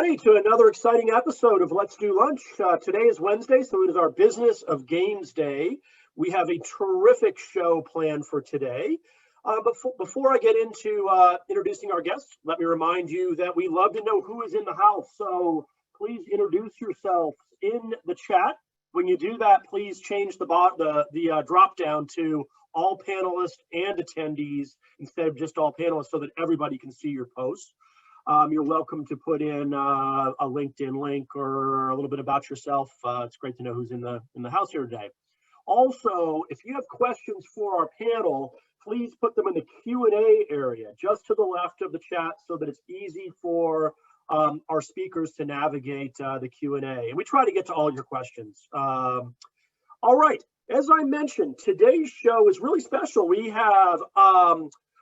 everybody, to another exciting episode of Let's Do Lunch. Today is Wednesday, so it is our Business of Games Day. We have a terrific show planned for today. But before I get into introducing our guests, let me remind you that we love to know who is in the house. So please introduce yourself in the chat. When you do that, please change the drop down to all panelists and attendees instead of just all panelists so that everybody can see your posts. You're welcome to put in a LinkedIn link or a little bit about yourself. It's great to know who's in the house here today. Also, if you have questions for our panel, please put them in the Q&A area just to the left of the chat so that it's easy for our speakers to navigate the Q&A. And we try to get to all your questions. All right, as I mentioned, today's show is really special. We have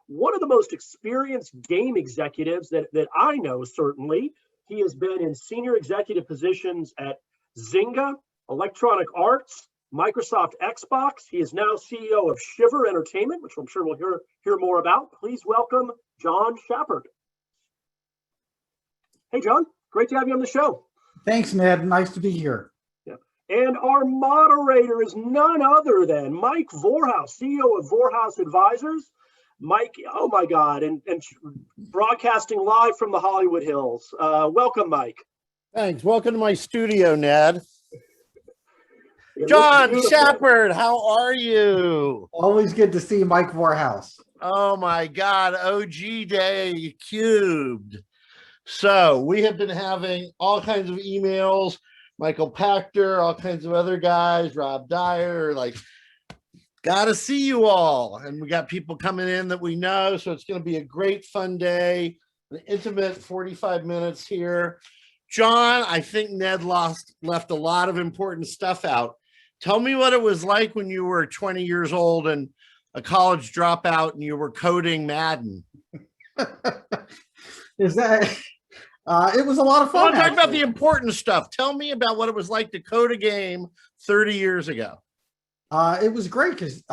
one of the most experienced game executives that I know, certainly. He has been in senior executive positions at Zynga, Electronic Arts, Microsoft Xbox. He is now CEO of Shiver Entertainment, which I'm sure we'll hear more about. Please welcome John Schappert. Hey, John, great to have you on the show. Thanks, Ned. Nice to be here. Yeah. And our moderator is none other than Mike Vorhaus, CEO of Vorhaus Advisors. Mike, oh my God, and broadcasting live from the Hollywood Hills. Welcome, Mike. Thanks. Welcome to my studio, Ned. John Schappert, how are you? Always good to see Mike Vorhaus. Oh my God, OG Day cubed. So we have been having all kinds of emails, Michael Pachter, all kinds of other guys, Rob Dyer, like, got to see you all. And we got people coming in that we know. So it's going to be a great fun day, an intimate 45 minutes here. John, I think Ned left a lot of important stuff out. Tell me what it was like when you were 20 years old and a college dropout and you were coding Madden. Is that, it was a lot of fun. I'm talking about the important stuff. Tell me about what it was like to code a game 30 years ago. It was great because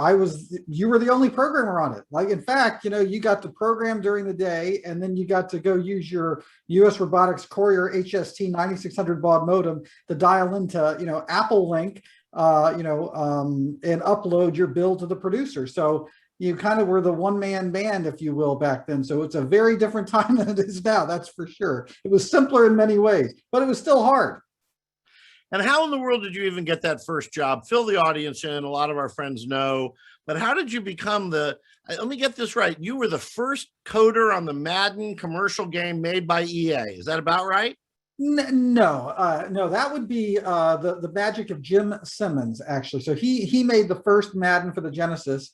you were the only programmer on it. Like, in fact, you got to program during the day and then you got to go use your US Robotics Courier HST 9600 baud modem to dial into, Apple Link, and upload your build to the producer. So you kind of were the one-man band, if you will, back then. So it's a very different time than it is now, that's for sure. It was simpler in many ways, but it was still hard. And how in the world did you even get that first job? Fill the audience in. A lot of our friends know, but how did you become let me get this right. You were the first coder on the Madden commercial game made by EA. Is that about right? No, that would be the magic of Jim Simmons, actually. So he made the first Madden for the Genesis.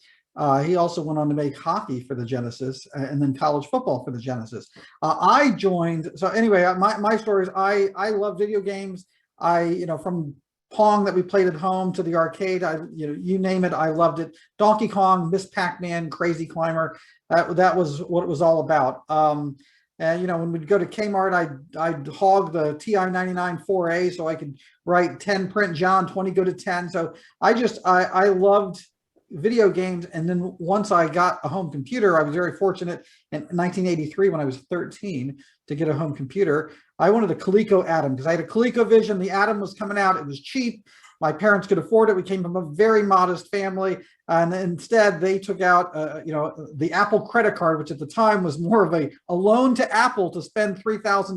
He also went on to make hockey for the Genesis and then college football for the Genesis. I joined. So anyway, my story is I love video games. From Pong that we played at home to the arcade, you name it, I loved it. Donkey Kong, Miss Pac-Man, Crazy Climber, that was what it was all about. And when we'd go to Kmart, I'd hog the TI-99 4A so I could write 10 print John, 20 go to 10. So I loved video games. And then once I got a home computer, I was very fortunate in 1983 when I was 13 to get a home computer. I wanted a Coleco Atom because I had a ColecoVision. The Atom was coming out. It was cheap. My parents could afford it. We came from a very modest family. And instead, they took out, the Apple credit card, which at the time was more of a loan to Apple to spend $3,000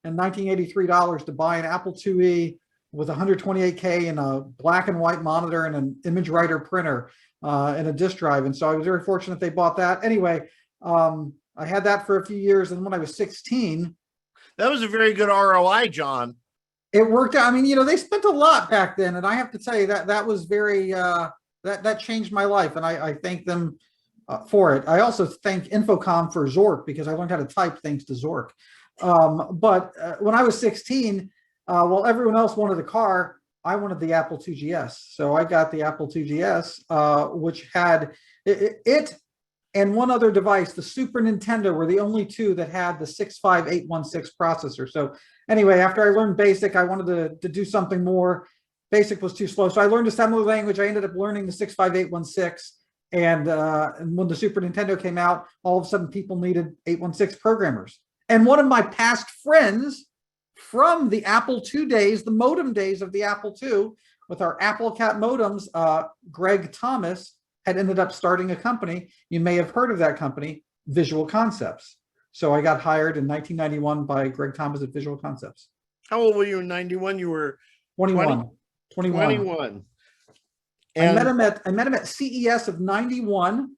in 1983 to buy an Apple IIe with 128K and a black and white monitor and an image writer printer and a disk drive. And so I was very fortunate they bought that. Anyway, I had that for a few years. And when I was 16, that was a very good ROI, John. It worked out. I mean, they spent a lot back then. And I have to tell you that was very, that changed my life. And I thank them for it. I also thank Infocom for Zork because I learned how to type thanks to Zork. But when I was 16, while everyone else wanted a car, I wanted the Apple IIgs. So I got the Apple IIgs, which had it and one other device. The Super Nintendo were the only two that had the 65816 processor. So anyway, after I learned BASIC, I wanted to do something more. BASIC was too slow. So I learned assembly language. I ended up learning the 65816. And when the Super Nintendo came out, all of a sudden people needed 816 programmers. And one of my past friends from the Apple II days, the modem days of the Apple II, with our Apple Cat modems. Greg Thomas had ended up starting a company. You may have heard of that company, Visual Concepts. So I got hired in 1991 by Greg Thomas at Visual Concepts. How old were you in 91? You were 21. 21. And And I met him at CES of 91,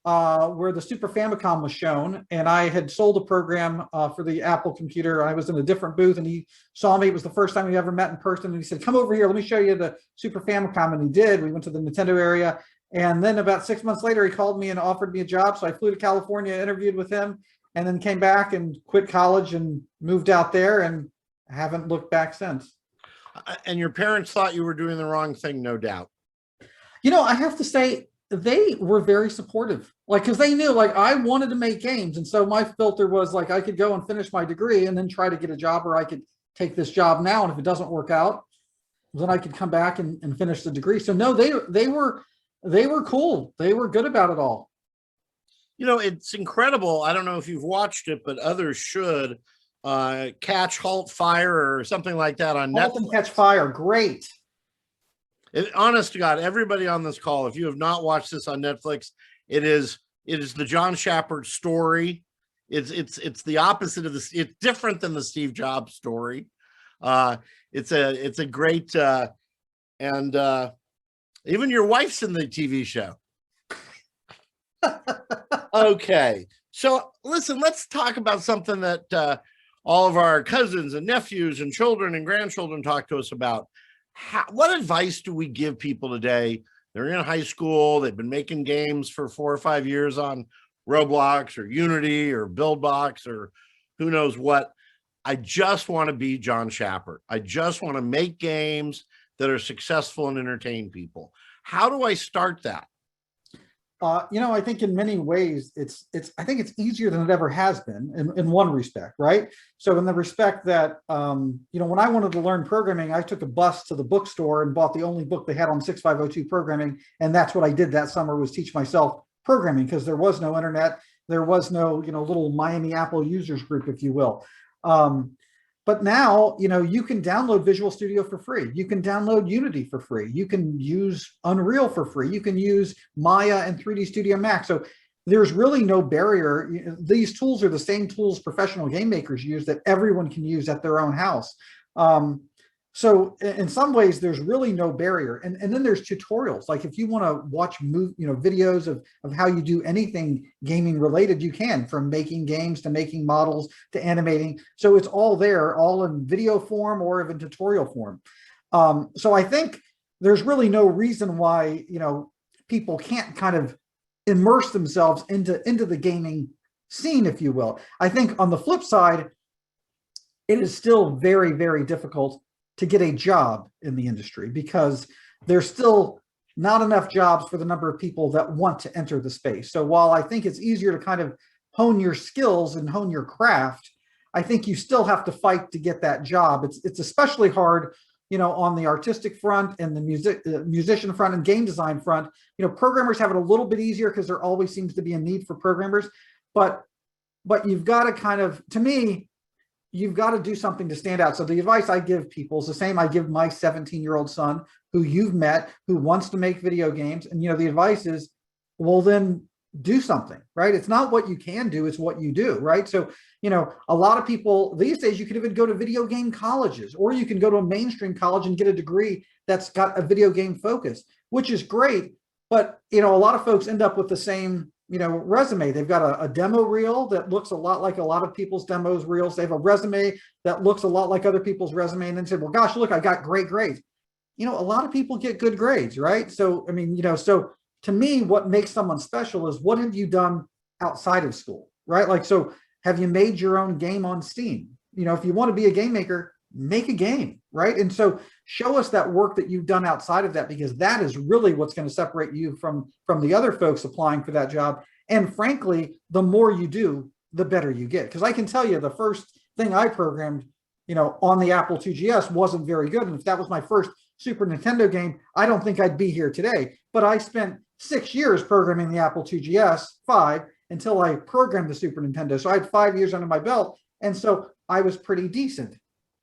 where the Super Famicom was shown, and I had sold a program for the Apple computer. I was in a different booth, and he saw me. It was the first time we ever met in person, and he said, "Come over here, let me show you the Super Famicom." And he did. We went to the Nintendo area, and then about 6 months later, he called me and offered me a job. So I flew to California, interviewed with him, and then came back and quit college and moved out there, and haven't looked back since. and your parents thought you were doing the wrong thing, no doubt. You know, I have to say, they were very supportive, like, because they knew, like, I wanted to make games. And so my filter was like, I could go and finish my degree and then try to get a job, or I could take this job now. And if it doesn't work out, then I could come back and finish the degree. So no, they were cool. They were good about it all. You know, it's incredible. I don't know if you've watched it, but others should. Catch, Halt, Fire, or something like that on Halt Netflix. and Catch Fire, great. Honest to God, everybody on this call, if you have not watched this on Netflix, it is the John Schappert story. It's the opposite of this. It's different than the Steve Jobs story. It's a great and even your wife's in the TV show. Okay, so listen, let's talk about something that all of our cousins and nephews and children and grandchildren talk to us about. What advice do we give people today? They're in high school, they've been making games for 4 or 5 years on Roblox or Unity or BuildBox or who knows what. I just want to be John Schappert. I just want to make games that are successful and entertain people. How do I start that? You know, I think in many ways, I think it's easier than it ever has been in one respect, right? So in the respect that, you know, when I wanted to learn programming, I took a bus to the bookstore and bought the only book they had on 6502 programming. And that's what I did that summer, was teach myself programming, because there was no internet. There was no, you know, little Miami Apple users group, if you will. But now, you know, you can download Visual Studio for free. You can download Unity for free. You can use Unreal for free. You can use Maya and 3D Studio Max. So there's really no barrier. These tools are the same tools professional game makers use that everyone can use at their own house. So in some ways, there's really no barrier. And then there's tutorials. Like if you want to watch videos of how you do anything gaming related, you can, from making games to making models to animating. So it's all there, all in video form or in tutorial form. So I think there's really no reason why, you know, people can't kind of immerse themselves into the gaming scene, if you will. I think on the flip side, it is still very, very difficult to get a job in the industry, because there's still not enough jobs for the number of people that want to enter the space. So while I think it's easier to kind of hone your skills and hone your craft, I think you still have to fight to get that job. It's especially hard, you know, on the artistic front and the musician front and game design front. You know, programmers have it a little bit easier because there always seems to be a need for programmers, but you've got to kind of, to me, you've got to do something to stand out. So the advice I give people is the same I give my 17-year-old son, who you've met, who wants to make video games. And, you know, the advice is, well, then do something, right? It's not what you can do, it's what you do, right? So, you know, a lot of people these days, you could even go to video game colleges, or you can go to a mainstream college and get a degree that's got a video game focus, which is great. But, you know, a lot of folks end up with the same, you know, resume. They've got a demo reel that looks a lot like a lot of people's demos reels. They have a resume that looks a lot like other people's resume, and then say, well, gosh, look, I got great grades. You know, a lot of people get good grades, right? So, I mean, you know, so to me, what makes someone special is, what have you done outside of school, right? Like, so have you made your own game on Steam? You know, if you want to be a game maker, make a game, right? And so show us that work that you've done outside of that, because that is really what's going to separate you from the other folks applying for that job. And frankly, the more you do, the better you get. Because I can tell you, the first thing I programmed, you know, on the Apple IIgs wasn't very good. And if that was my first Super Nintendo game, I don't think I'd be here today. But I spent 6 years programming the Apple IIgs, 5, until I programmed the Super Nintendo. So I had 5 years under my belt. And so I was pretty decent.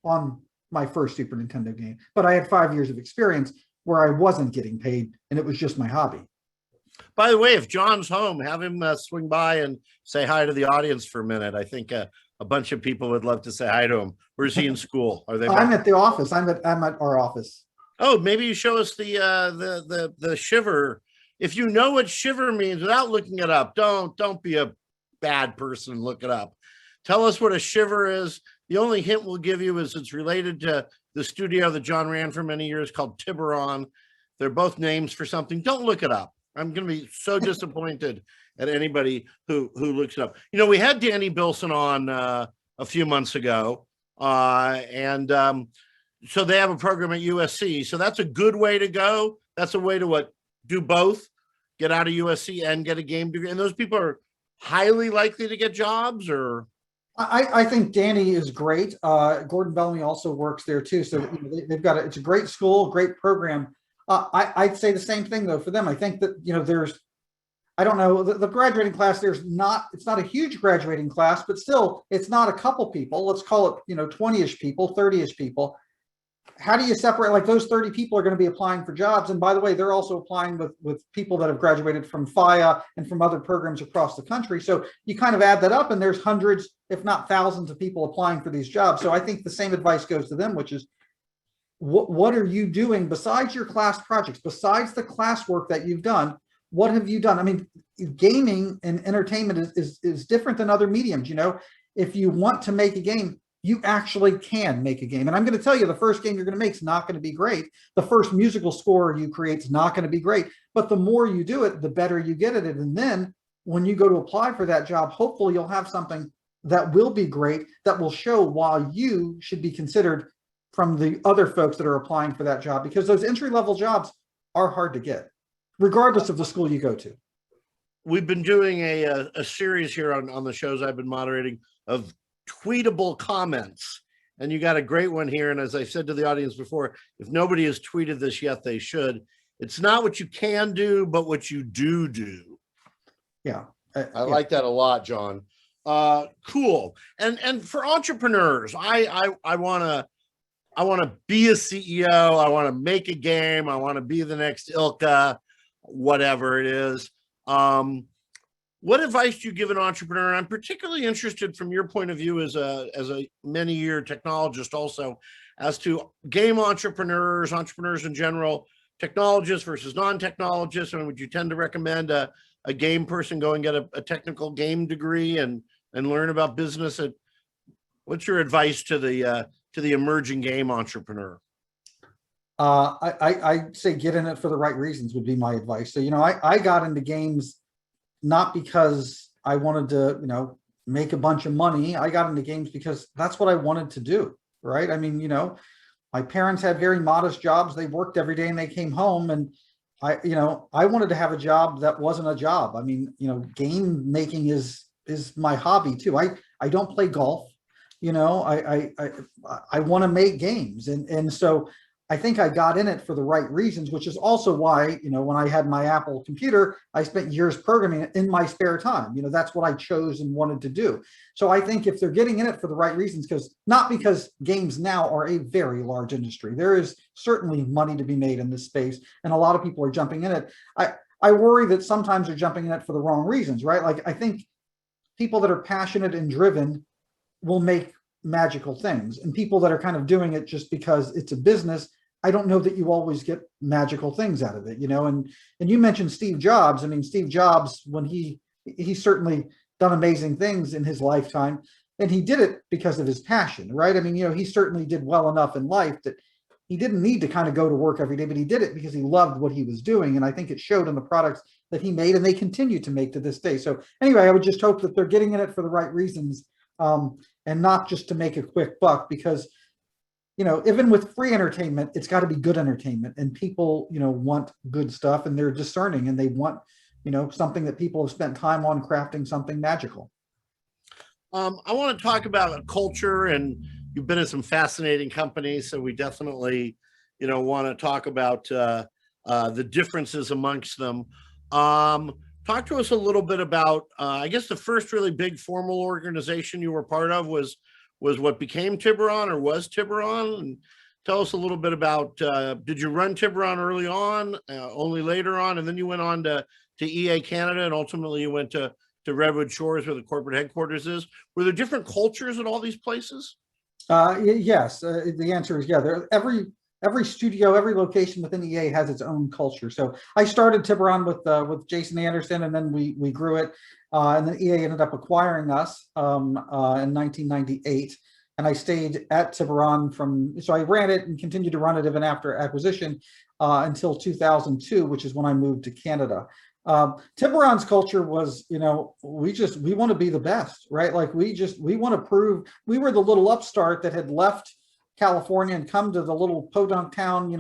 on my first Super Nintendo game, but I had 5 years of experience where I wasn't getting paid and it was just my hobby. By the way, if John's home, have him swing by and say hi to the audience for a minute. I think a bunch of people would love to say hi to him. Where's he in school? Are they? I'm at the office. I'm at our office. Oh, maybe you show us the Shiver. If you know what Shiver means without looking it up, don't be a bad person and look it up. Tell us what a Shiver is. The only hint we'll give you is it's related to the studio that John ran for many years called Tiburon. They're both names for something. Don't look it up. I'm going to be so disappointed at anybody who looks it up. You know, we had Danny Bilson on a few months ago, and so they have a program at USC. So that's a good way to go. That's a way to do both, get out of USC and get a game degree. And those people are highly likely to get jobs, or? I think Danny is great. Gordon Bellamy also works there too. So they've got it's a great school, great program. I'd say the same thing though for them. I think that there's, I don't know, the graduating class. It's not a huge graduating class, but still, it's not a couple people. Let's call it 20-ish people, 30-ish people. How do you separate? Like those 30 people are going to be applying for jobs, and by the way, they're also applying with people that have graduated from FIA and from other programs across the country. So you kind of add that up, and there's hundreds, if not thousands, of people applying for these jobs. So I think the same advice goes to them, which is, what are you doing besides your class projects, besides the classwork that you've done? What have you done? I mean, gaming and entertainment is different than other mediums. If you want to make a game, you actually can make a game. And I'm going to tell you, the first game you're going to make is not going to be great. The first musical score you create is not going to be great. But the more you do it, the better you get at it. And then when you go to apply for that job, hopefully you'll have something that will be great, that will show why you should be considered from the other folks that are applying for that job, because those entry-level jobs are hard to get, regardless of the school you go to. We've been doing a series here on the shows I've been moderating of tweetable comments, and you got a great one here. And as I said to the audience before, if nobody has tweeted this yet, they should. It's not what you can do, but what you do. Yeah. I like that a lot, John. Cool. And for entrepreneurs, I want to be a CEO. I want to make a game. I want to be the next Ilka, whatever it is. What advice do you give an entrepreneur? I'm particularly interested from your point of view as a many-year technologist also, as to game entrepreneurs in general, technologists versus non-technologists. I mean, would you tend to recommend a game person go and get a technical game degree and learn about business? What's your advice to the emerging game entrepreneur? I say get in it for the right reasons would be my advice. So, I got into games not because I wanted to, make a bunch of money. I got into games because that's what I wanted to do, right? I mean, my parents had very modest jobs. They worked every day and they came home, and I wanted to have a job that wasn't a job. I mean, game making is my hobby too. I don't play golf. I want to make games. And so I think I got in it for the right reasons, which is also why, when I had my Apple computer, I spent years programming it in my spare time. That's what I chose and wanted to do. So I think if they're getting in it for the right reasons, not because games now are a very large industry, there is certainly money to be made in this space, and a lot of people are jumping in it. I worry that sometimes they're jumping in it for the wrong reasons, right? Like, I think people that are passionate and driven will make magical things, and people that are kind of doing it just because it's a business, I don't know that you always get magical things out of it, and you mentioned Steve Jobs. I mean, Steve Jobs, when he's certainly done amazing things in his lifetime, and he did it because of his passion, right? I mean, he certainly did well enough in life that he didn't need to kind of go to work every day, but he did it because he loved what he was doing. And I think it showed in the products that he made and they continue to make to this day. So anyway, I would just hope that they're getting in it for the right reasons, and not just to make a quick buck, because, even with free entertainment, it's got to be good entertainment, and people, want good stuff, and they're discerning, and they want, something that people have spent time on crafting, something magical. I want to talk about culture, and you've been in some fascinating companies, so we definitely, want to talk about the differences amongst them. Talk to us a little bit about, I guess the first really big formal organization you were part of was was what became Tiburon, or was Tiburon. And tell us a little bit about, did you run Tiburon early on, only later on, and then you went on to EA Canada, and ultimately you went to Redwood Shores, where the corporate headquarters is. Were there different cultures at all these places? Yes, the answer is yeah. Every studio, every location within EA has its own culture. So I started Tiburon with Jason Anderson, and then we grew it, and then EA ended up acquiring us in 1998. And I stayed at Tiburon so I ran it and continued to run it even after acquisition until 2002, which is when I moved to Canada. Tiburon's culture was, we want to be the best, right? Like we want to prove we were the little upstart that had left California and come to the little podunk town,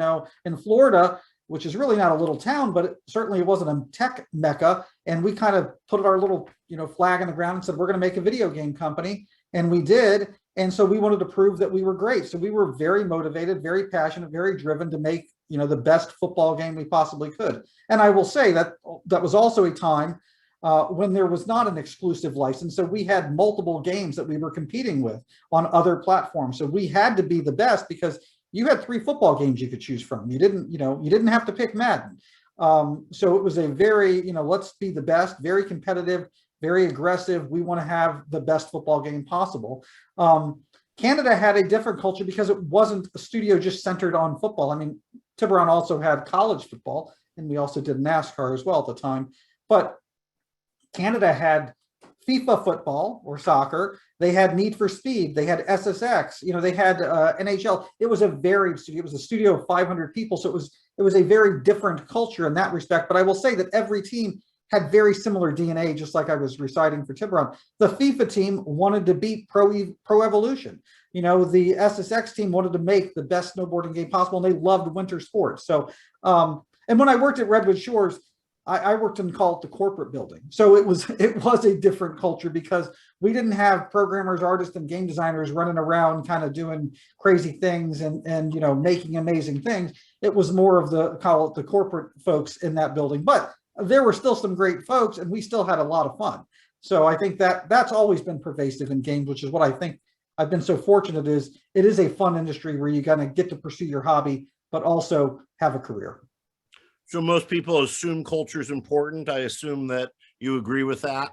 in Florida, which is really not a little town, but certainly it wasn't a tech mecca. And we kind of put our little, flag in the ground and said, we're going to make a video game company. And we did. And so we wanted to prove that we were great. So we were very motivated, very passionate, very driven to make, the best football game we possibly could. And I will say that was also a time when there was not an exclusive license. So we had multiple games that we were competing with on other platforms. So we had to be the best because you had 3 football games you could choose from. You didn't have to pick Madden. So it was a very, let's be the best, very competitive, very aggressive. We want to have the best football game possible. Canada had a different culture because it wasn't a studio just centered on football. I mean, Tiburon also had college football, and we also did NASCAR as well at the time. But Canada had FIFA football or soccer. They had Need for Speed. They had SSX. They had NHL. It was a varied studio. It was a studio of 500 people, so it was a very different culture in that respect. But I will say that every team had very similar DNA, just like I was reciting for Tiburon. The FIFA team wanted to beat Pro Evolution. The SSX team wanted to make the best snowboarding game possible, and they loved winter sports. So, and when I worked at Redwood Shores, I worked in, call it the corporate building. So it was a different culture because we didn't have programmers, artists, and game designers running around kind of doing crazy things and making amazing things. It was more of call it the corporate folks in that building. But there were still some great folks, and we still had a lot of fun. So I think that's always been pervasive in games, which is what I think I've been so fortunate is it is a fun industry where you kind of get to pursue your hobby, but also have a career. So most people assume culture is important. I assume that you agree with that.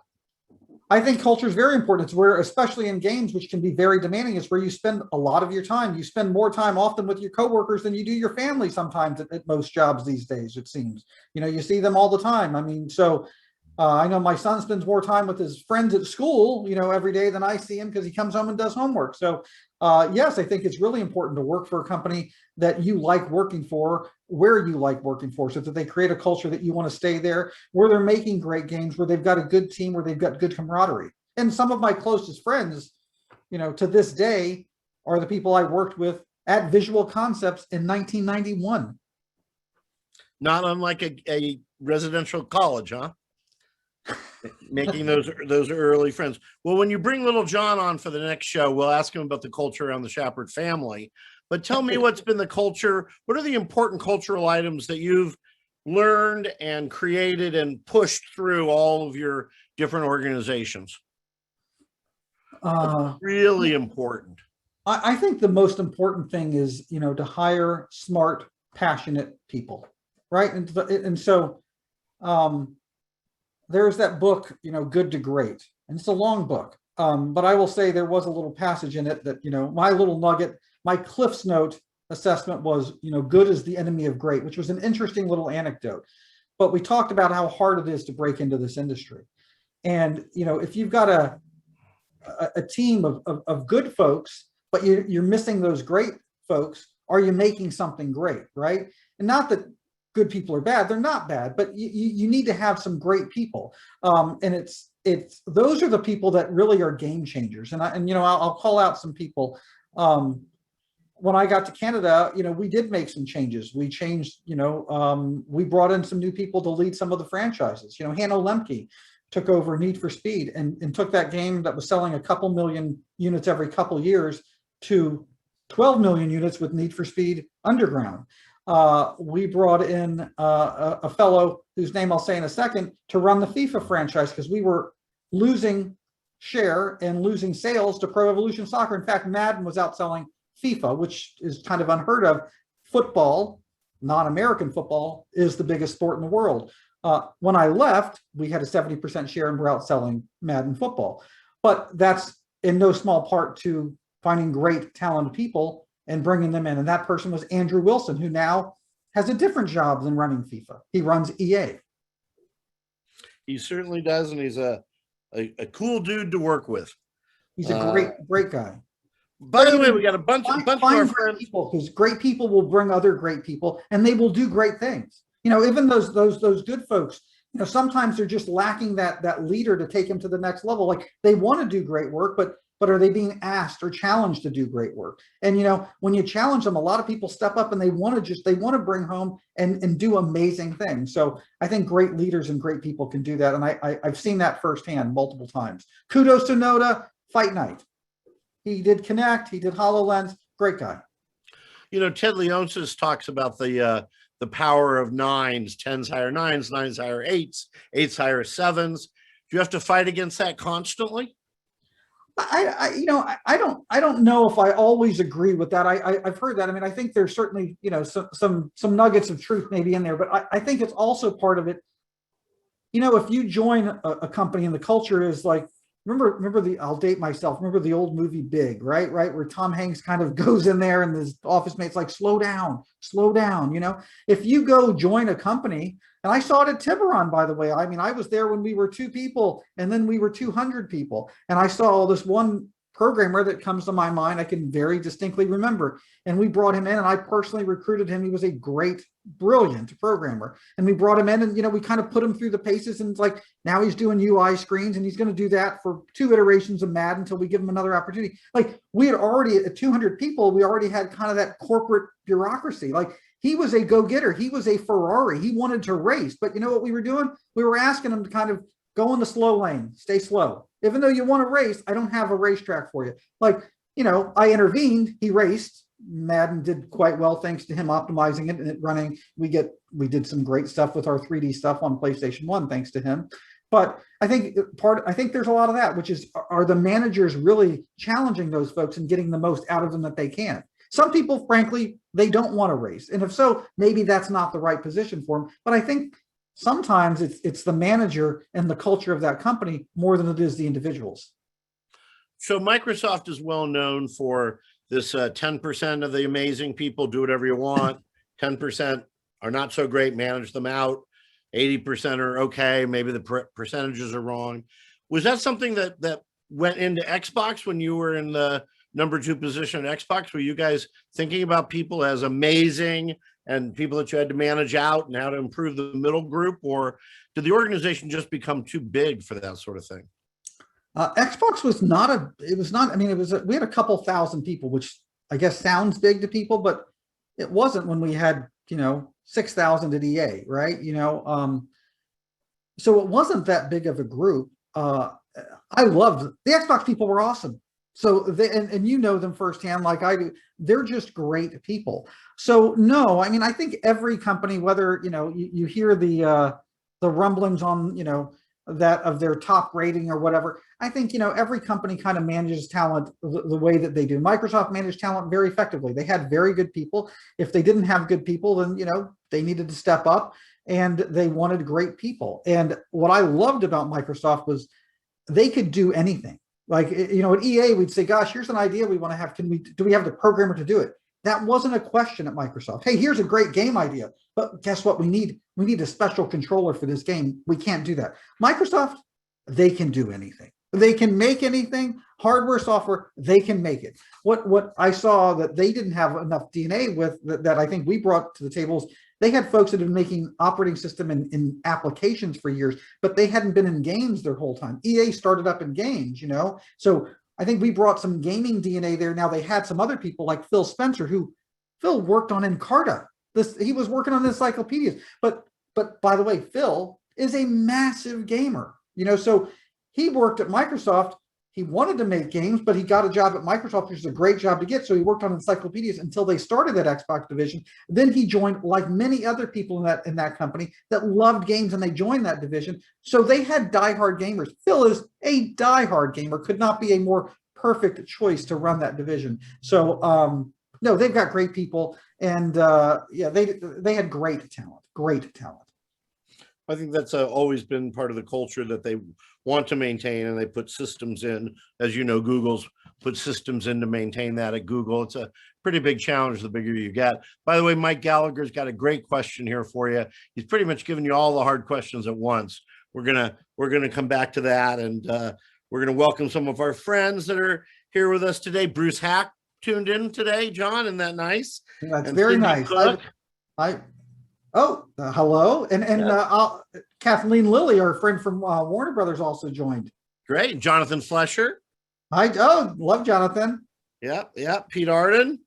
I think culture is very important. It's where, especially in games, which can be very demanding, it's where you spend a lot of your time. You spend more time often with your coworkers than you do your family sometimes at most jobs these days, it seems. You see them all the time. I mean, so I know my son spends more time with his friends at school, every day than I see him because he comes home and does homework. So yes, I think it's really important to work for a company that you like working for, where you like working for, so that they create a culture that you want to stay there, where they're making great games, where they've got a good team, where they've got good camaraderie. And some of my closest friends, to this day are the people I worked with at Visual Concepts in 1991. Not unlike a residential college, huh? Making those early friends. Well, when you bring little John on for the next show, we'll ask him about the culture around the Schappert family. But tell me what's been the culture. What are the important cultural items that you've learned and created and pushed through all of your different organizations? Really important. I think the most important thing is, to hire smart, passionate people, right? And so there's that book, Good to Great, and it's a long book. But I will say there was a little passage in it that, my little nugget, my Cliff's Note assessment was, good is the enemy of great, which was an interesting little anecdote. But we talked about how hard it is to break into this industry. And, if you've got a team of good folks, but you're missing those great folks, are you making something great, right? And not that good people are bad, they're not bad, but you need to have some great people. And it's those are the people that really are game changers. And I'll call out some people. When I got to Canada, we did make some changes. We changed, we brought in some new people to lead some of the franchises. Hanno Lemke took over Need for Speed and took that game that was selling a couple million units every couple years to 12 million units with Need for Speed Underground. We brought in a fellow whose name I'll say in a second to run the FIFA franchise because we were losing share and losing sales to Pro Evolution Soccer. In fact, Madden was outselling FIFA, which is kind of unheard of. Football, non-American football, is the biggest sport in the world. When I left, we had a 70% share and we're outselling Madden football. But that's in no small part to finding great talented people and bringing them in. And that person was Andrew Wilson, who now has a different job than running FIFA. He runs EA. He certainly does, and he's a cool dude to work with. He's a great guy. By the way, we got a bunch of our friends. Because great people will bring other great people, and they will do great things. You know, even those good folks, you know, sometimes they're just lacking that leader to take them to the next level. Like, they want to do great work, but are they being asked or challenged to do great work? And, you know, when you challenge them, a lot of people step up and they want to bring home and do amazing things. So I think great leaders and great people can do that. And I've seen that firsthand multiple times. Kudos to Noda, Fight Night. He did Connect, he did HoloLens, great guy. You know, Ted Leonsis talks about the power of nines. 10s hire nines, nines hire eights, eights hire sevens. Do you have to fight against that constantly? I don't know if I always agree with that. I've heard that. I mean, I think there's certainly, you know, some nuggets of truth maybe in there, but I think it's also part of it. You know, if you join a company and the culture is like, I'll date myself. Remember the old movie Big, right? Where Tom Hanks kind of goes in there and his office mate's like, slow down. You know, if you go join a company, and I saw it at Tiburon, by the way. I mean, I was there when we were 2 people and then we were 200 people. And I saw this one programmer that comes to my mind, I can very distinctly remember. And we brought him in and I personally recruited him. He was a great, brilliant programmer. And we brought him in and, you know, we kind of put him through the paces, and it's like, now he's doing UI screens and he's going to do that for 2 iterations of Madden until we give him another opportunity. Like, we had already at 200 people, we already had kind of that corporate bureaucracy. Like, he was a go-getter. He was a Ferrari. He wanted to race. But you know what we were doing? We were asking him to kind of go in the slow lane, stay slow. Even though you want to race, I don't have a racetrack for you. Like, you know, I intervened, he raced. Madden did quite well thanks to him optimizing it and it running. We did some great stuff with our 3D stuff on PlayStation 1 thanks to him. But I think there's a lot of that, which is, are the managers really challenging those folks and getting the most out of them that they can? Some people, frankly, they don't want to race. And if so, maybe that's not the right position for them. But I think sometimes it's the manager and the culture of that company more than it is the individuals. So Microsoft is well known for this 10% of the amazing people do whatever you want. 10% are not so great, manage them out. 80% are okay. Maybe the percentages are wrong. Was that something that went into Xbox when you were in the number 2 position at Xbox? Were you guys thinking about people as amazing and people that you had to manage out and how to improve the middle group? Or did the organization just become too big for that sort of thing? Xbox was not, I mean, we had a couple thousand people, which I guess sounds big to people, but it wasn't when we had, you know, 6,000 at EA, right? You know, so it wasn't that big of a group. I loved the Xbox people were awesome. So they, and you know them firsthand like I do, they're just great people. So no, I mean, I think every company, whether, you know, you hear the rumblings on, you know, that of their top rating or whatever, I think, you know, every company kind of manages talent the way that they do. Microsoft managed talent very effectively. They had very good people. If they didn't have good people, then, you know, they needed to step up and they wanted great people. And what I loved about Microsoft was they could do anything. Like, you know, at EA, we'd say, gosh, here's an idea we want to have. Do we have the programmer to do it? That wasn't a question at Microsoft. Hey, here's a great game idea, but guess what? We need a special controller for this game. We can't do that. Microsoft, they can do anything. They can make anything, hardware, software, they can make it. What I saw that they didn't have enough DNA with that I think we brought to the tables, they had folks that have been making operating system in applications for years, but they hadn't been in games their whole time. EA started up in games, you know? So I think we brought some gaming DNA there. Now they had some other people like Phil Spencer, who Phil worked on Encarta. He was working on the encyclopedias. But by the way, Phil is a massive gamer, you know, so he worked at Microsoft He wanted to make games, but he got a job at Microsoft, which is a great job to get. So he worked on encyclopedias until they started that Xbox division. Then he joined, like many other people in that company that loved games, and they joined that division. So they had diehard gamers. Phil is a diehard gamer, could not be a more perfect choice to run that division. So no, they've got great people, and yeah, they had great talent. I think that's always been part of the culture that they want to maintain, and they put systems in. As you know, Google's put systems in to maintain that at Google. It's a pretty big challenge the bigger you get. By the way, Mike Gallagher's got a great question here for you. He's pretty much giving you all the hard questions at once. We're gonna come back to that, and we're gonna welcome some of our friends that are here with us today. Bruce Hack tuned in today. John, isn't that nice? That's and very Cindy nice. Cook. Hello, and Yeah. Kathleen Lilly, our friend from Warner Brothers, also joined. Great. Jonathan Flesher. Love Jonathan. Yeah. Pete Arden,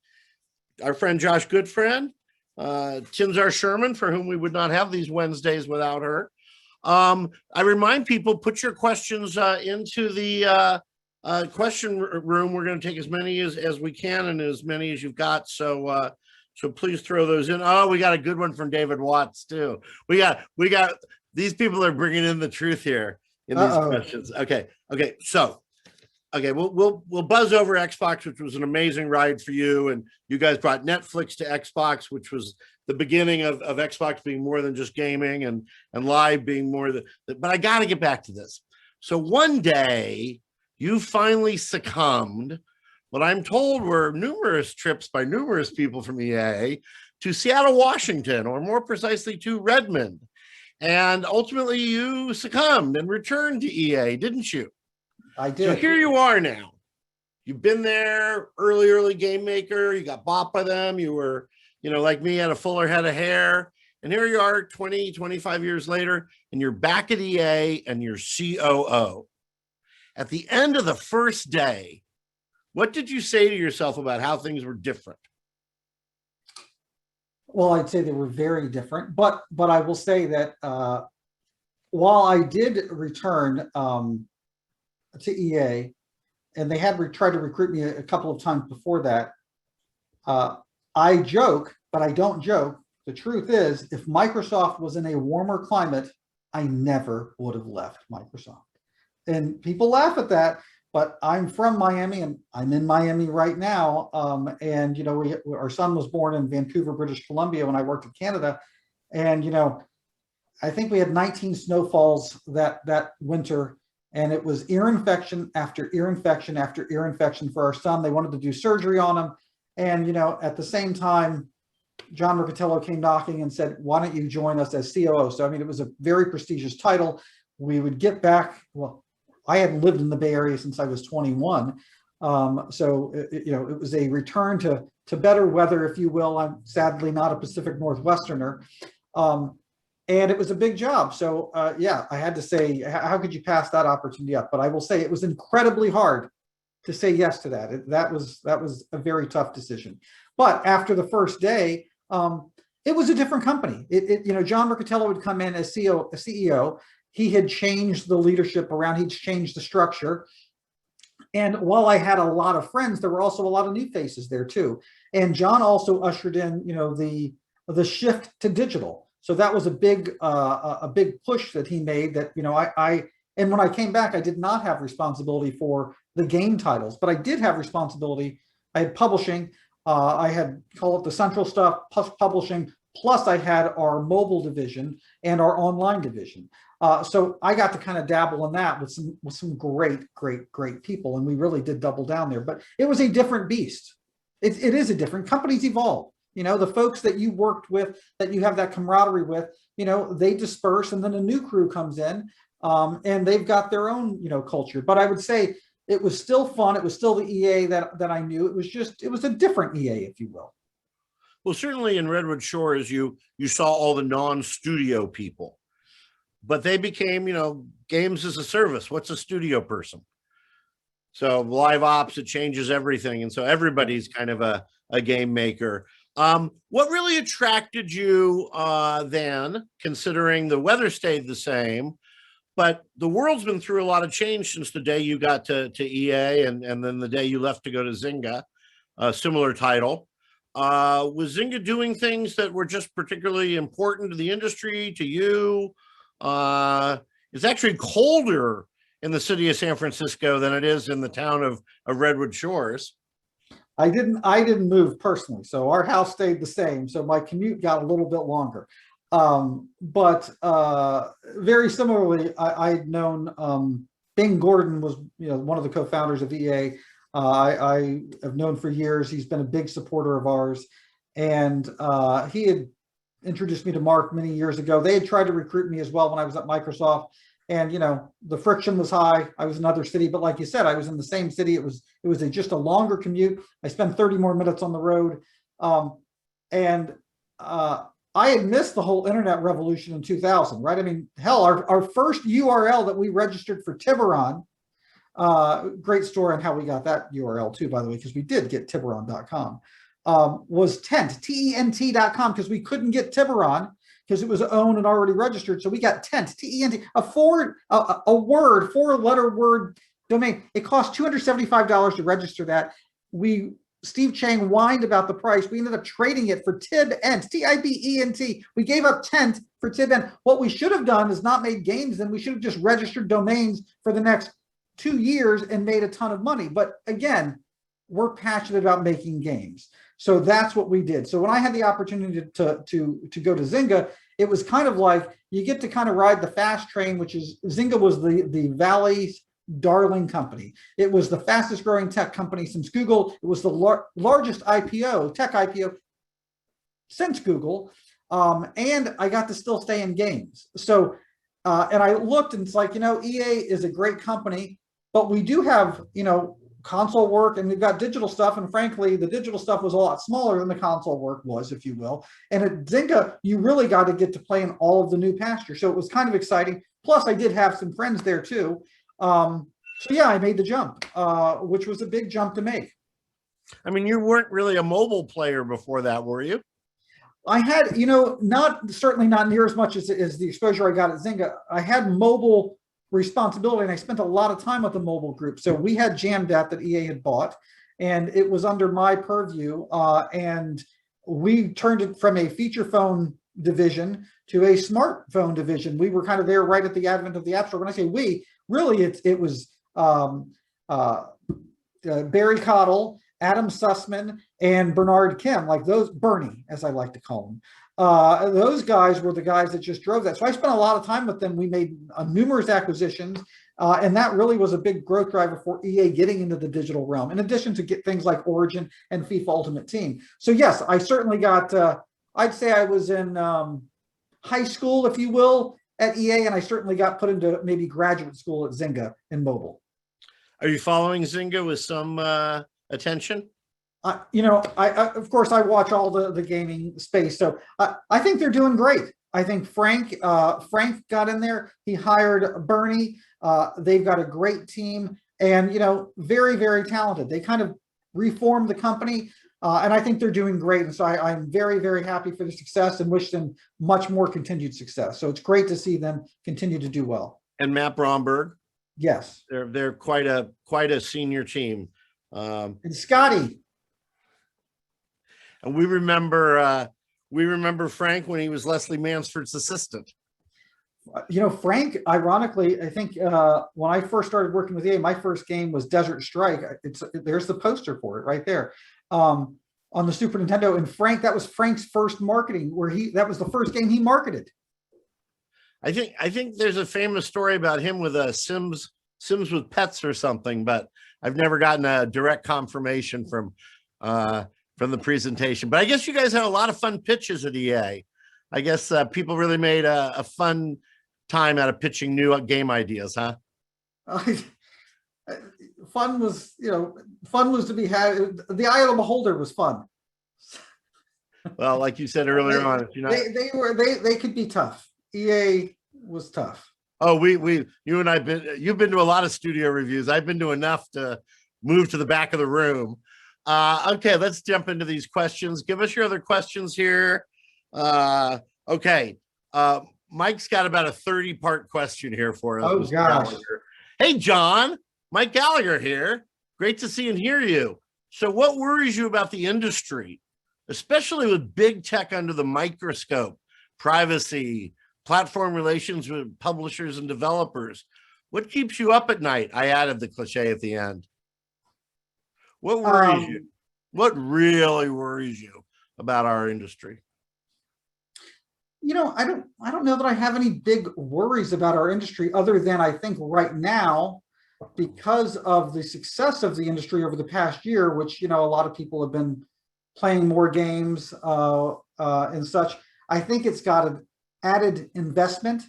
our friend Josh Goodfriend, Tinzar Sherman, for whom we would not have these Wednesdays without her. I remind people, put your questions into the question room. We're going to take as many as we can and as many as you've got. So please throw those in. Oh, we got a good one from David Watts too. We got these people are bringing in the truth here in these questions. Okay. So, we'll buzz over Xbox, which was an amazing ride for you, and you guys brought Netflix to Xbox, which was the beginning of Xbox being more than just gaming, and live being more but I got to get back to this. So one day you finally succumbed. What I'm told were numerous trips by numerous people from EA to Seattle, Washington, or more precisely to Redmond. And ultimately you succumbed and returned to EA, didn't you? I did. So here you are now. You've been there, early game maker. You got bought by them. You were, like me, had a fuller head of hair. And here you are 20, 25 years later, and you're back at EA and you're COO. At the end of the first day, what did you say to yourself about how things were different? Well, I'd say they were very different, but I will say that while I did return to EA, and they had tried to recruit me a couple of times before that, I joke, but I don't joke. The truth is, if Microsoft was in a warmer climate, I never would have left Microsoft. And people laugh at that, but I'm from Miami, and I'm in Miami right now. And our son was born in Vancouver, British Columbia, when I worked in Canada. And I think we had 19 snowfalls that winter, and it was ear infection after ear infection after ear infection for our son. They wanted to do surgery on him, and at the same time, John Mercatello came knocking and said, "Why don't you join us as COO?" So it was a very prestigious title. We would get back. Well, I hadn't lived in the Bay Area since I was 21. So it was a return to better weather, if you will. I'm sadly not a Pacific Northwesterner. And it was a big job. So yeah, I had to say, how could you pass that opportunity up? But I will say it was incredibly hard to say yes to that. That was a very tough decision. But after the first day, it was a different company. John Mercatello would come in as CEO. He had changed the leadership around. He'd changed the structure. And while I had a lot of friends, there were also a lot of new faces there too. And John also ushered in, the shift to digital. So that was a big push that he made. That and when I came back, I did not have responsibility for the game titles, but I did have responsibility. I had publishing. I had call it the central stuff, plus publishing. Plus, I had our mobile division and our online division. So I got to kind of dabble in that with some great people, and we really did double down there. But it was a different beast. It is a different. Companies evolve. The folks that you worked with, that you have that camaraderie with, they disperse, and then a new crew comes in, and they've got their own, culture. But I would say it was still fun. It was still the EA that I knew. It was a different EA, if you will. Well, certainly in Redwood Shores, you saw all the non-studio people. But they became, games as a service. What's a studio person? So live ops, it changes everything. And so everybody's kind of a game maker. What really attracted you then, considering the weather stayed the same, But the world's been through a lot of change since the day you got to EA and then the day you left to go to Zynga, a similar title. Was Zynga doing things that were just particularly important to the industry, to you? It's actually colder in the city of San Francisco than it is in the town of Redwood Shores. I didn't move personally, so our house stayed the same. So my commute got a little bit longer. But very similarly, I'd known Bing Gordon was one of the co-founders of EA. I have known for years. He's been a big supporter of ours, and he had introduced me to Mark many years ago. They had tried to recruit me as well when I was at Microsoft, and the friction was high. I was in another city, but like you said, I was in the same city. It was just a longer commute. I spent 30 more minutes on the road, and I had missed the whole internet revolution in 2000, right? I mean, hell, our first URL that we registered for Tiburon, great story on how we got that URL too, by the way, because we did get Tiburon.com, was Tent, Tent.com, because we couldn't get Tiburon because it was owned and already registered. So we got Tent, Tent, a four-letter word domain. It cost $275 to register that. Steve Chang whined about the price. We ended up trading it for Tibent, T-I-B-E-N-T. We gave up Tent for Tibent. What we should have done is not made games, then we should have just registered domains for the next 2 years and made a ton of money. But again, we're passionate about making games. So that's what we did. So when I had the opportunity to go to Zynga, it was kind of like you get to kind of ride the fast train, which is Zynga was the Valley's darling company. It was the fastest growing tech company since Google. It was the largest IPO, tech IPO since Google. And I got to still stay in games. So, and I looked and it's like, EA is a great company, but we do have, console work and we've got digital stuff. And frankly, the digital stuff was a lot smaller than the console work was, if you will. And at Zynga, you really got to get to play in all of the new pasture. So it was kind of exciting. Plus I did have some friends there too. So yeah, I made the jump, which was a big jump to make. I mean, you weren't really a mobile player before that, were you? I had, certainly not near as much as the exposure I got at Zynga. I had mobile responsibility, and I spent a lot of time with the mobile group. So we had Jamdat that EA had bought, and it was under my purview. And we turned it from a feature phone division to a smartphone division. We were kind of there right at the advent of the App Store. When I say we, really, it was Barry Cottle, Adam Sussman, and Bernard Kim, like those, Bernie, as I like to call them. Those guys were the guys that just drove that. So I spent a lot of time with them. We made numerous acquisitions, and that really was a big growth driver for EA getting into the digital realm, in addition to get things like Origin and FIFA Ultimate Team. So yes, I certainly got, I'd say I was in high school, if you will, at EA, and I certainly got put into maybe graduate school at Zynga in mobile. Are you following Zynga with some attention? Of course, I watch all the gaming space, so I think they're doing great. I think Frank got in there. He hired Bernie. They've got a great team, and very, very talented. They kind of reformed the company, and I think they're doing great. And so I'm very, very happy for the success and wish them much more continued success. So it's great to see them continue to do well. And Matt Bromberg. Yes, they're quite a senior team. And Scotty. And we remember Frank when he was Leslie Mansford's assistant. Frank, ironically, I think when I first started working with EA, my first game was Desert Strike. There's the poster for it right there on the Super Nintendo. And Frank, that was Frank's first marketing, that was the first game he marketed. I think there's a famous story about him with Sims with Pets or something, but I've never gotten a direct confirmation from the presentation. But I guess you guys had a lot of fun pitches at EA. I guess people really made a fun time out of pitching new game ideas, huh? Fun was to be had. The eye of the beholder was fun. Well, like you said earlier on, they could be tough. EA was tough. Oh, you and you've been to a lot of studio reviews. I've been to enough to move to the back of the room. Okay, let's jump into these questions. Give us your other questions here. Okay. Mike's got about a 30-part question here for us. Oh, Mr. gosh. Gallagher. Hey, John, Mike Gallagher here. Great to see and hear you. So what worries you about the industry, especially with big tech under the microscope, privacy, platform relations with publishers and developers? What keeps you up at night? I added the cliche at the end. What worries you? What really worries you about our industry? You know, I don't know that I have any big worries about our industry, other than I think right now, because of the success of the industry over the past year, which, you know, a lot of people have been playing more games and such, I think it's got an added investment,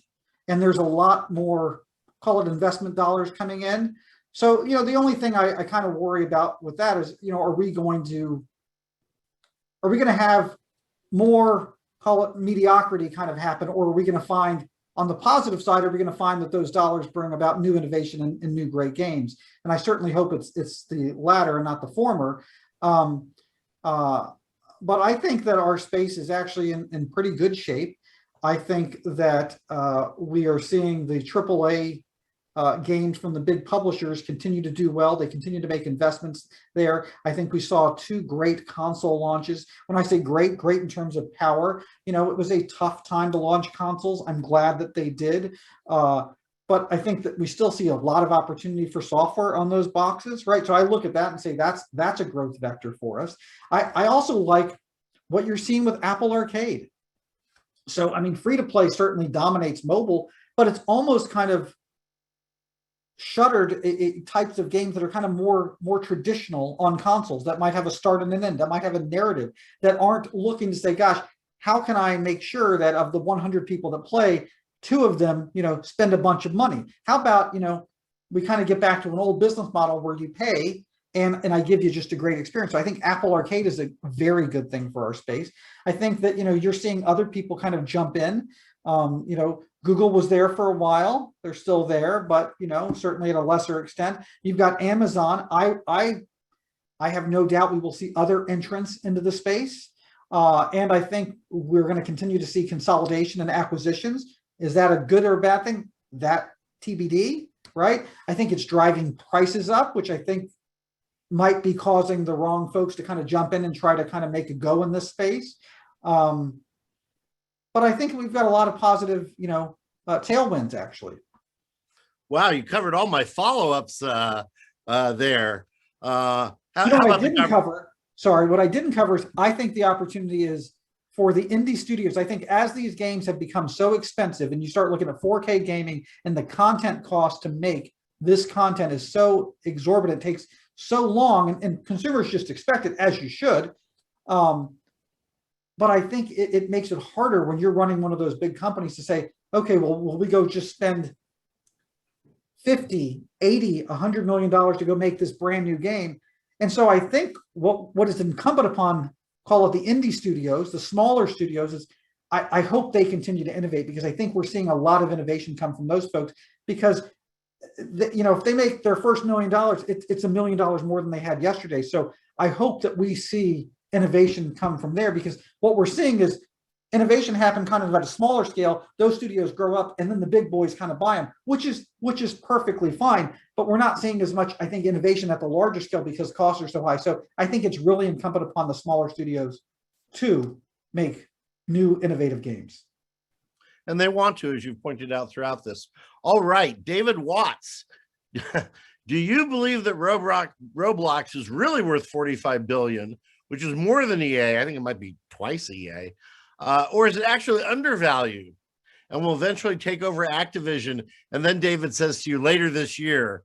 and there's a lot more, call it investment dollars coming in. So, you know, the only thing I kind of worry about with that is, you know, are we going to have more, call it mediocrity kind of happen, or are we going to find, on the positive side, are we going to find that those dollars bring about new innovation and new great games? And I certainly hope it's the latter and not the former. But I think that our space is actually in pretty good shape. I think that we are seeing the AAA games from the big publishers continue to do well. They continue to make investments there. I think we saw 2 great console launches. When I say great in terms of power, you know, it was a tough time to launch consoles. I'm glad that they did. But I think that we still see a lot of opportunity for software on those boxes, right? So I look at that and say that's a growth vector for us. I also like what you're seeing with Apple Arcade. So, I mean, free to play certainly dominates mobile, but it's almost kind of shuttered types of games that are kind of more traditional on consoles, that might have a start and an end, that might have a narrative, that aren't looking to say, gosh, how can I make sure that of the 100 people that play, 2 of them, you know, spend a bunch of money? How about, you know, we kind of get back to an old business model where you pay and I give you just a great experience. So I think Apple Arcade is a very good thing for our space. I think that, you know, you're seeing other people kind of jump in. You know, Google was there for a while. They're still there, but, you know, certainly at a lesser extent. You've got Amazon. I have no doubt we will see other entrants into the space. And I think we're going to continue to see consolidation and acquisitions. Is that a good or a bad thing? That TBD, right? I think it's driving prices up, which I think might be causing the wrong folks to kind of jump in and try to kind of make a go in this space. But I think we've got a lot of positive, you know, tailwinds, actually. Wow, you covered all my follow-ups there. What I didn't cover is I think the opportunity is for the indie studios. I think as these games have become so expensive and you start looking at 4K gaming and the content cost to make this content is so exorbitant, it takes so long, and consumers just expect it, as you should. But I think it makes it harder when you're running one of those big companies to say, okay, well, will we go just spend 50, 80, $100 million to go make this brand new game? And so I think what is incumbent upon, call it the indie studios, the smaller studios, is I hope they continue to innovate, because I think we're seeing a lot of innovation come from those folks, because you know, if they make their first $1 million, it's $1 million more than they had yesterday. So I hope that we see innovation come from there, because what we're seeing is innovation happen kind of at a smaller scale. Those studios grow up and then the big boys kind of buy them, which is perfectly fine. But we're not seeing as much, I think, innovation at the larger scale because costs are so high. So I think it's really incumbent upon the smaller studios to make new innovative games. And they want to, as you've pointed out throughout this. All right, David Watts. Do you believe that Roblox is really worth $45 billion, which is more than EA? I think it might be twice EA. Or is it actually undervalued and will eventually take over Activision? And then David says to you later this year,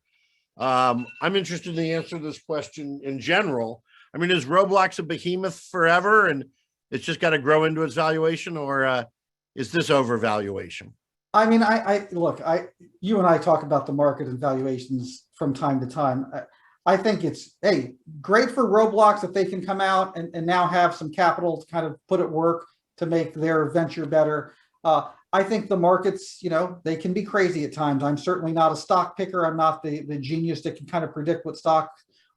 I'm interested in the answer to this question in general. I mean, is Roblox a behemoth forever and it's just got to grow into its valuation, or is this overvaluation? I mean, you and I talk about the market and valuations from time to time. I think it's, hey, great for Roblox if they can come out and now have some capital to kind of put at work to make their venture better. I think the markets, you know, they can be crazy at times. I'm certainly not a stock picker. I'm not the genius that can kind of predict what stock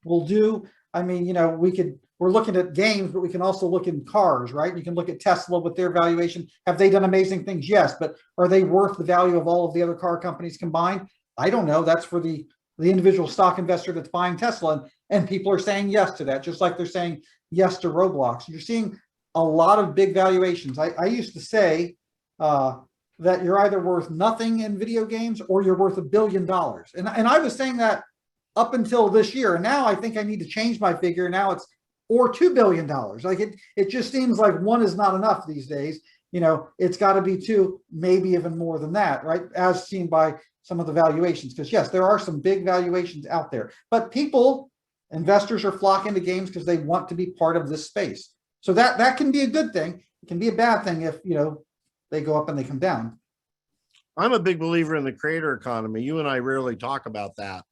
will do. I mean, you know, we could we're looking at games, but we can also look in cars, right? You can look at Tesla with their valuation. Have they done amazing things? Yes, but are they worth the value of all of the other car companies combined? I don't know. That's for the individual stock investor that's buying Tesla, and people are saying yes to that, just like they're saying yes to Roblox. You're seeing a lot of big valuations. I used to say that you're either worth nothing in video games or you're worth $1 billion. And I was saying that up until this year. And now I think I need to change my figure. Now it's or $2 billion. Like it just seems like one is not enough these days. You know, it's got to be two, maybe even more than that, right? As seen by some of the valuations. Because yes, there are some big valuations out there, but investors are flocking to games because they want to be part of this space. So that can be a good thing. It can be a bad thing if, you know, they go up and they come down. I'm a big believer in the creator economy. You and I rarely talk about that.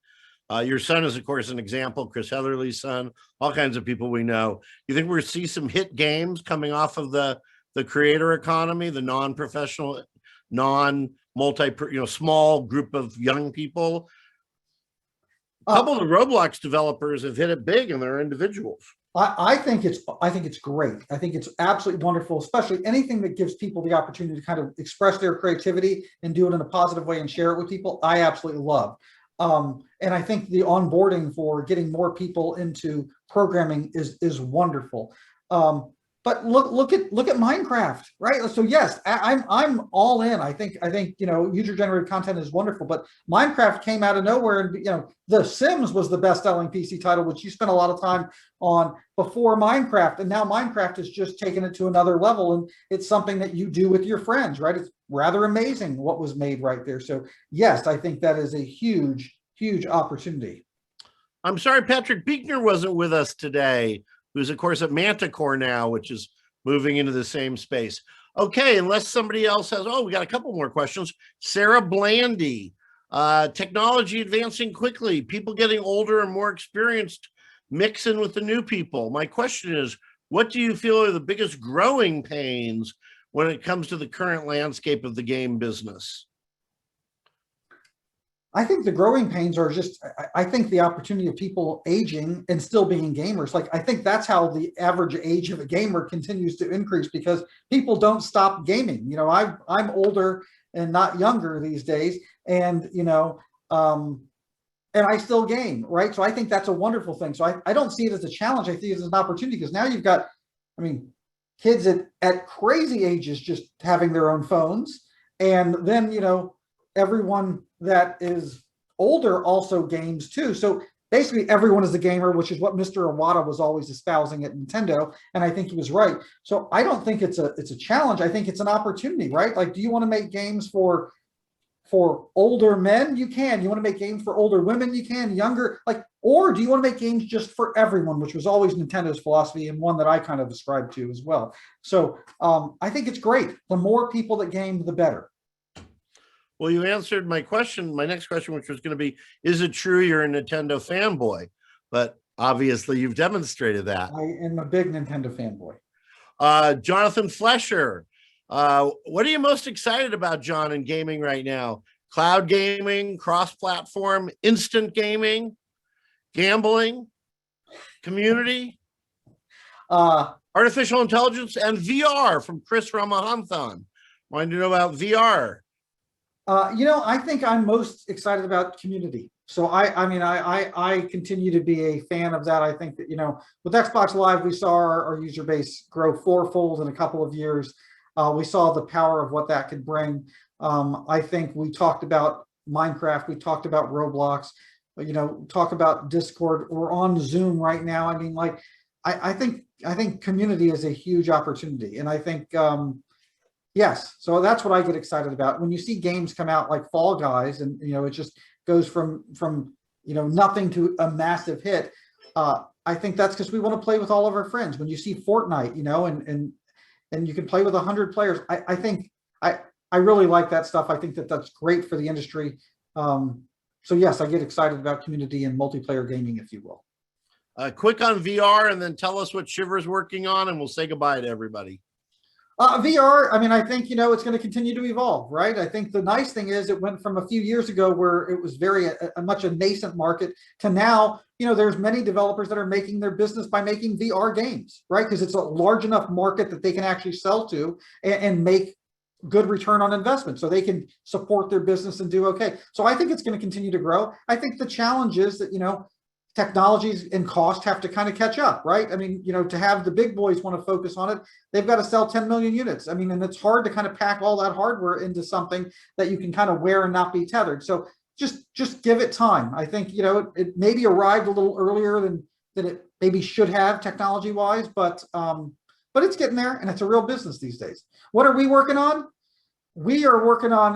Your son is, of course, an example. Chris Heatherly's son, all kinds of people we know. You think we're going to see some hit games coming off of the creator economy, the non-professional, non-multi, small group of young people? A couple of the Roblox developers have hit it big, and they're individuals. I think it's great. I think it's absolutely wonderful, especially anything that gives people the opportunity to kind of express their creativity and do it in a positive way and share it with people. I absolutely love. And I think the onboarding for getting more people into programming is wonderful. But look at Minecraft, right? So yes, I'm all in. I think user generated content is wonderful, but Minecraft came out of nowhere, and The Sims was the best selling PC title, which you spent a lot of time on before Minecraft, and now Minecraft has just taken it to another level, and it's something that you do with your friends, right? It's rather amazing what was made right there. So yes, I think that is a huge opportunity. I'm sorry Patrick Buechner wasn't with us today, who's of course at Manticore now, which is moving into the same space. Okay, unless somebody else has, we got a couple more questions. Sarah Blandy, technology advancing quickly, people getting older and more experienced, mixing with the new people. My question is, what do you feel are the biggest growing pains when it comes to the current landscape of the game business? I think the growing pains are just, I think the opportunity of people aging and still being gamers. Like, I think that's how the average age of a gamer continues to increase, because people don't stop gaming. I'm older and not younger these days, and, and I still game, right? So I think that's a wonderful thing. So I don't see it as a challenge. I see it as an opportunity, because now you've got, kids at crazy ages just having their own phones. And then, everyone that is older also games too. So basically everyone is a gamer, which is what Mr. Iwata was always espousing at Nintendo. And I think he was right. So I don't think it's a challenge. I think it's an opportunity, right? Like, do you want to make games for older men? You can. You want to make games for older women? You can. Younger, or do you want to make games just for everyone, which was always Nintendo's philosophy, and one that I kind of ascribe to as well. So I think it's great. The more people that game, the better. Well, you answered my next question, which was going to be, is it true you're a Nintendo fanboy? But obviously you've demonstrated that. I am a big Nintendo fanboy. Jonathan Flesher, what are you most excited about, John, in gaming right now? Cloud gaming, cross-platform, instant gaming, gambling, community, artificial intelligence, and VR from Chris Ramahanthan. Wanted to know about VR. I think I'm most excited about community. So I continue to be a fan of that. I think that, with Xbox Live, we saw our user base grow fourfold in a couple of years. We saw the power of what that could bring. I think we talked about Minecraft. We talked about Roblox, talk about Discord. We're on Zoom right now. I think community is a huge opportunity. And I think, yes, so that's what I get excited about. When you see games come out like Fall Guys, and it just goes from nothing to a massive hit. I think that's because we want to play with all of our friends. When you see Fortnite, and you can play with 100 players, I think I really like that stuff. I think that's great for the industry. So yes, I get excited about community and multiplayer gaming, if you will. Quick on VR, and then tell us what Shiver's working on, and we'll say goodbye to everybody. VR, I mean, I think, it's going to continue to evolve, right? I think the nice thing is it went from a few years ago where it was very much a nascent market to now, there's many developers that are making their business by making VR games, right? Because it's a large enough market that they can actually sell to and make good return on investment, so they can support their business and do okay. So I think it's going to continue to grow. I think the challenge is that, technologies and cost have to kind of catch up, right? I mean, to have the big boys want to focus on it, they've got to sell 10 million units. I mean, and it's hard to kind of pack all that hardware into something that you can kind of wear and not be tethered. So just give it time. I think, it maybe arrived a little earlier than it maybe should have technology wise, but it's getting there, and it's a real business these days. What are we working on? We are working on,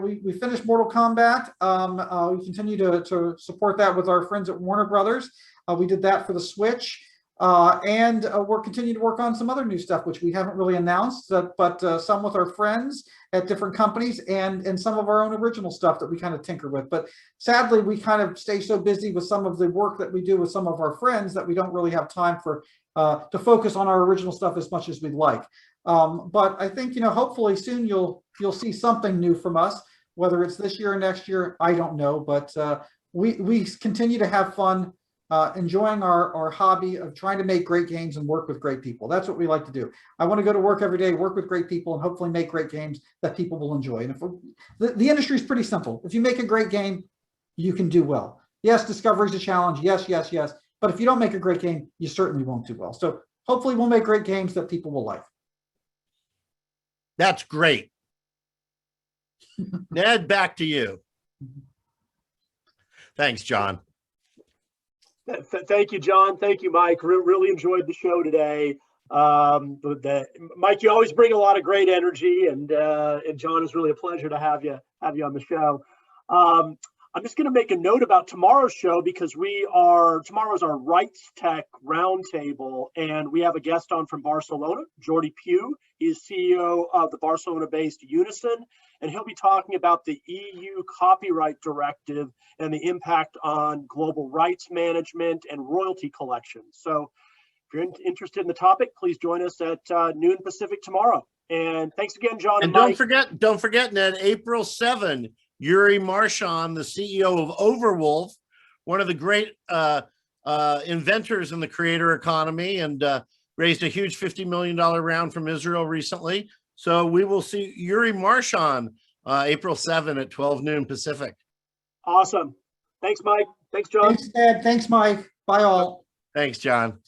we finished Mortal Kombat. We continue to support that with our friends at Warner Brothers. We did that for the Switch. And we're continuing to work on some other new stuff, which we haven't really announced, but some with our friends at different companies and some of our own original stuff that we kind of tinker with. But sadly, we kind of stay so busy with some of the work that we do with some of our friends that we don't really have time to focus on our original stuff as much as we'd like. But I think, hopefully soon you'll see something new from us, whether it's this year or next year, I don't know. But we continue to have fun, enjoying our hobby of trying to make great games and work with great people. That's what we like to do. I want to go to work every day, work with great people, and hopefully make great games that people will enjoy. And if the industry is pretty simple. If you make a great game, you can do well. Yes, discovery is a challenge. Yes, yes, yes. But if you don't make a great game, you certainly won't do well. So hopefully we'll make great games that people will like. That's great. Ned, back to you. Thanks, John. Thank you, John. Thank you, Mike. Really enjoyed the show today. Mike, you always bring a lot of great energy, and John, it's really a pleasure to have you on the show. I'm just going to make a note about tomorrow's show because tomorrow's our Rights Tech Roundtable, and we have a guest on from Barcelona, Jordi Pugh. He's CEO of the Barcelona-based Unison, and he'll be talking about the EU copyright directive and the impact on global rights management and royalty collection. So if you're interested in the topic, please join us at noon Pacific tomorrow. And thanks again, John. And don't forget, Ned, April 7, Yuri Marchand, the CEO of Overwolf, one of the great inventors in the creator economy, and raised a huge $50 million round from Israel recently. So we will see Yuri Marchand April 7 at 12 noon Pacific. Awesome. Thanks, Mike. Thanks, John. Thanks, Ed. Thanks, Mike. Bye, all. Thanks, John.